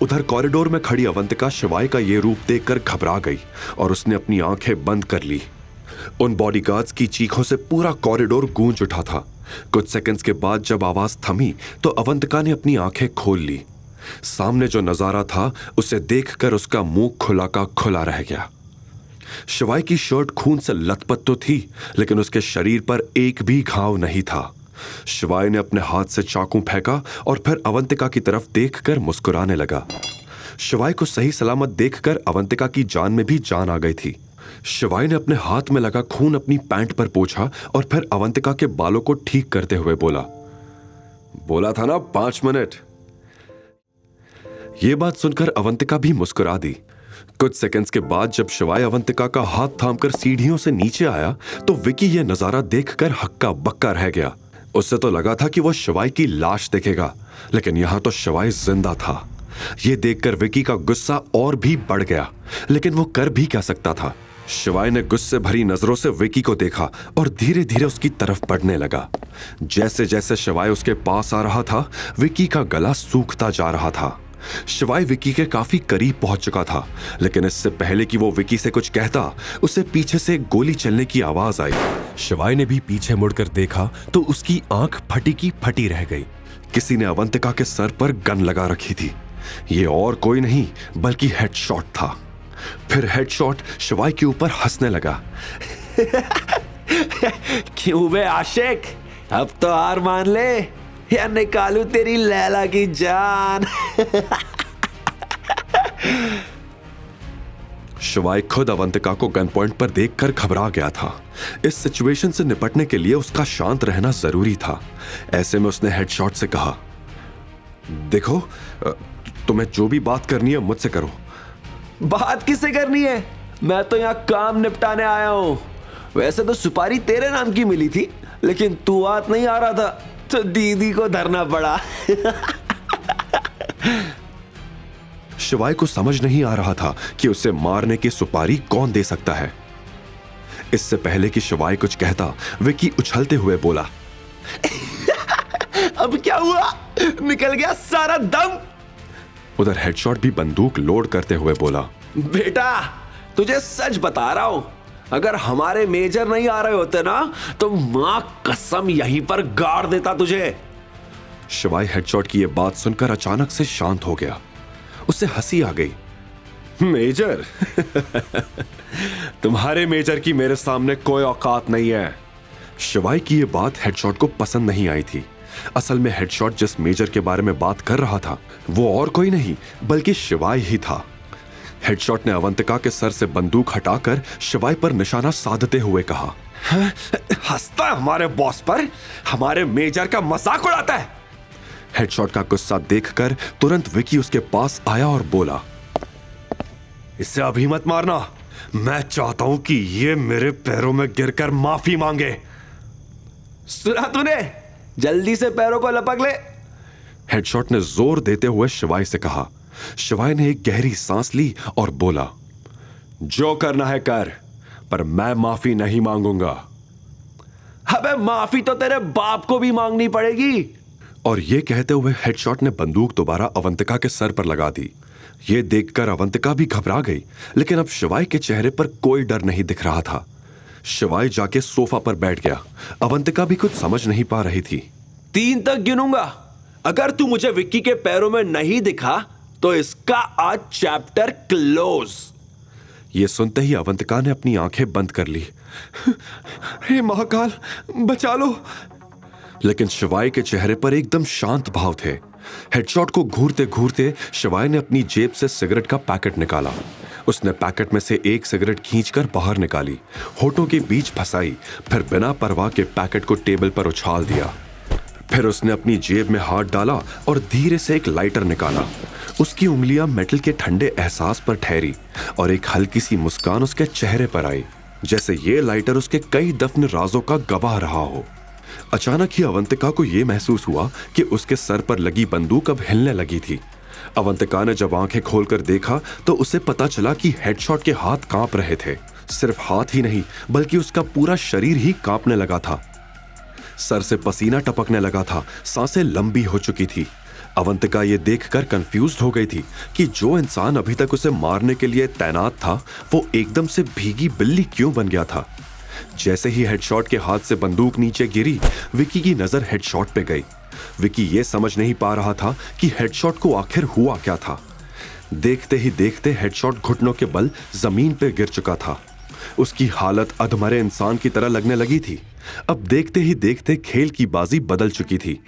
उधर कॉरिडोर में खड़ी अवंतिका शिवाय का ये रूप देखकर घबरा गई और उसने अपनी आंखें बंद कर ली। उन बॉडीगार्ड्स की चीखों से पूरा कॉरिडोर गूंज उठा था। कुछ सेकंड्स के बाद जब आवाज थमी तो अवंतिका ने अपनी आंखें खोल ली। सामने जो नजारा था उसे देखकर उसका मुंह खुला का खुला रह गया। शिवाय की शर्ट खून से लथपथ तो थी, लेकिन उसके शरीर पर एक भी घाव नहीं था। शिवाय ने अपने हाथ से चाकू फेंका और फिर अवंतिका की तरफ देखकर मुस्कुराने लगा। शिवाय को सही सलामत देखकर अवंतिका की जान में भी जान आ गई थी। शिवाय ने अपने हाथ में लगा खून अपनी पैंट पर पोंछा और फिर अवंतिका के बालों को ठीक करते हुए बोला था ना 5 मिनट। यह बात सुनकर अवंतिका भी मुस्कुरा दी। कुछ सेकंड्स के बाद जब शिवाय अवंतिका का हाथ थामकर सीढ़ियों से नीचे आया तो विकी यह नजारा देखकर हक्का बक्का रह गया। उससे तो लगा था कि वह शिवाय की लाश देखेगा, लेकिन यहां तो शिवाय जिंदा था। यह देखकर विकी का गुस्सा और भी बढ़ गया, लेकिन वो कर भी क्या सकता था। शिवाय ने गुस्से भरी नजरों से विकी को देखा और धीरे धीरे उसकी तरफ बढ़ने लगा। जैसे जैसे शिवाय उसके पास आ रहा था, विकी का गला सूखता जा रहा था। शिवाय विकी के काफी करीब पहुंच चुका था, लेकिन इससे पहले कि वो विकी से कुछ कहता, उसे पीछे से गोली चलने की आवाज आई। शिवाय ने भी पीछे मुड़कर देखा तो उसकी आंख फटी की फटी रह गई। किसी ने अवंतिका के सर पर गन लगा रखी थी। ये और कोई नहीं बल्कि हेडशॉट था। फिर हेडशॉट शिवाय के ऊपर हंसने लगा। क्यों बे आशिक, अब तो हार मान ले या निकालू तेरी लैला की जान। शिवाय खुद अवंतिका को गन पॉइंट पर देखकर घबरा गया था। इस सिचुएशन से निपटने के लिए उसका शांत रहना जरूरी था। ऐसे में उसने हेडशॉट से कहा, देखो तुम्हें जो भी बात करनी है मुझसे करो। बात किससे करनी है? मैं तो यहाँ काम निपटाने आया हूँ। वैसे तो सुपारी तेरे नाम की मिली थी, लेकिन तू हाथ नहीं आ रहा था तो दीदी को धरना पड़ा। शिवाय को समझ नहीं आ रहा था कि उसे मारने की सुपारी कौन दे सकता है। इससे पहले कि शिवाय कुछ कहता, विकी उछलते हुए बोला, अब क्या हुआ? निकल गया सारा दम। उधर हेडशॉट भी बंदूक लोड करते हुए बोला, बेटा तुझे सच बता रहा हूं, अगर हमारे मेजर नहीं आ रहे होते ना तो मां कसम यहीं पर गाड़ देता तुझे। शिवाय हेडशॉट की यह बात सुनकर अचानक से शांत हो गया। उसे हंसी आ गई। मेजर? तुम्हारे मेजर की मेरे सामने कोई औकात नहीं है। शिवाय की यह बात हेडशॉट को पसंद नहीं आई थी। असल में हेडशॉट जिस मेजर के बारे में बात कर रहा था वो और कोई नहीं बल्कि शिवाय ही था। हेडशॉट ने अवंतिका के सर से बंदूक हटाकर शिवाय पर निशाना साधते हुए कहा, हंसता है हमारे बॉस पर, हमारे मेजर का मजाक उड़ाता है। हेडशॉट का गुस्सा देखकर तुरंत विकी उसके पास आया और बोला, इसे अभी मत मारना, मैं चाहता हूं कि ये मेरे पैरों में गिरकर माफी मांगे। सुना तूने? जल्दी से पैरों को लपक ले। हेडशॉट ने जोर देते हुए शिवाय से कहा। शिवाय ने एक गहरी सांस ली और बोला, जो करना है कर, पर मैं माफी नहीं मांगूंगा। अबे माफी तो तेरे बाप को भी मांगनी पड़ेगी। और यह कहते हुए हेडशॉट ने बंदूक दोबारा अवंतिका के सर पर लगा दी। यह देखकर अवंतिका भी घबरा गई, लेकिन अब शिवाय के चेहरे पर कोई डर नहीं दिख रहा था। शिवाय जाके सोफा पर बैठ गया। अवंतिका भी कुछ समझ नहीं पा रही थी। 3 तक गिनूंगा, अगर तू मुझे विक्की के पैरों में नहीं दिखा तो इसका आज चैप्टर क्लोज। यह सुनते ही अवंतिका ने अपनी आंखें बंद कर ली। हे महाकाल, बचा लो। लेकिन शिवाय के चेहरे पर एकदम शांत भाव थे। हेडशॉट को घूरते घूरते शिवाय ने अपनी जेब से सिगरेट का पैकेट निकाला। उसने पैकेट में से एक सिगरेट खींचकर बाहर निकाली, होठों के बीच फंसाई, फिर बिना परवाह के पैकेट को टेबल पर उछाल दिया। फिर उसने अपनी जेब में हाथ डाला और धीरे से एक लाइटर निकाला। उसकी उंगलियां मेटल के ठंडे एहसास पर ठहरी और एक हल्की सी मुस्कान उसके चेहरे पर आई, जैसे ये लाइटर उसके कई दफन राजों का गवाह रहा हो। अचानक ही अवंतिका को यह महसूस हुआ कि उसके सर पर लगी बंदूक अब हिलने लगी थी। अवंतिका ने जब आंखें खोलकर देखा तो उसे पता चला कि हेडशॉट के हाथ कांप रहे थे। सिर्फ हाथ ही नहीं बल्कि उसका पूरा शरीर ही कांपने लगा था। सर से पसीना टपकने लगा था, सांसें लंबी हो चुकी थी। अवंतिका ये देखकर कंफ्यूज्ड हो गई थी कि जो इंसान अभी तक उसे मारने के लिए तैनात था वो एकदम से भीगी बिल्ली क्यों बन गया था। जैसे ही हेडशॉट के हाथ से बंदूक नीचे गिरी, विकी की नजर हेडशॉट पे गई। विकी ये समझ नहीं पा रहा था कि हेडशॉट को आखिर हुआ क्या था। देखते ही देखते हेडशॉट घुटनों के बल जमीन पे गिर चुका था। उसकी हालत अधमरे इंसान की तरह लगने लगी थी। अब देखते ही देखते खेल की बाजी बदल चुकी थी।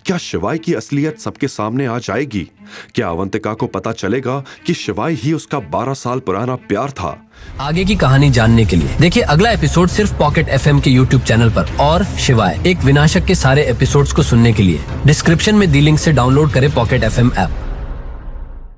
क्या शिवाय की असलियत सबके सामने आ जाएगी? क्या अवंतिका को पता चलेगा कि शिवाय ही उसका 12 साल पुराना प्यार था? आगे की कहानी जानने के लिए देखिए अगला एपिसोड सिर्फ पॉकेट एफएम के यूट्यूब चैनल पर। और शिवाय एक विनाशक के सारे एपिसोड्स को सुनने के लिए डिस्क्रिप्शन में दी लिंक से डाउनलोड करें पॉकेट एफएम ऐप।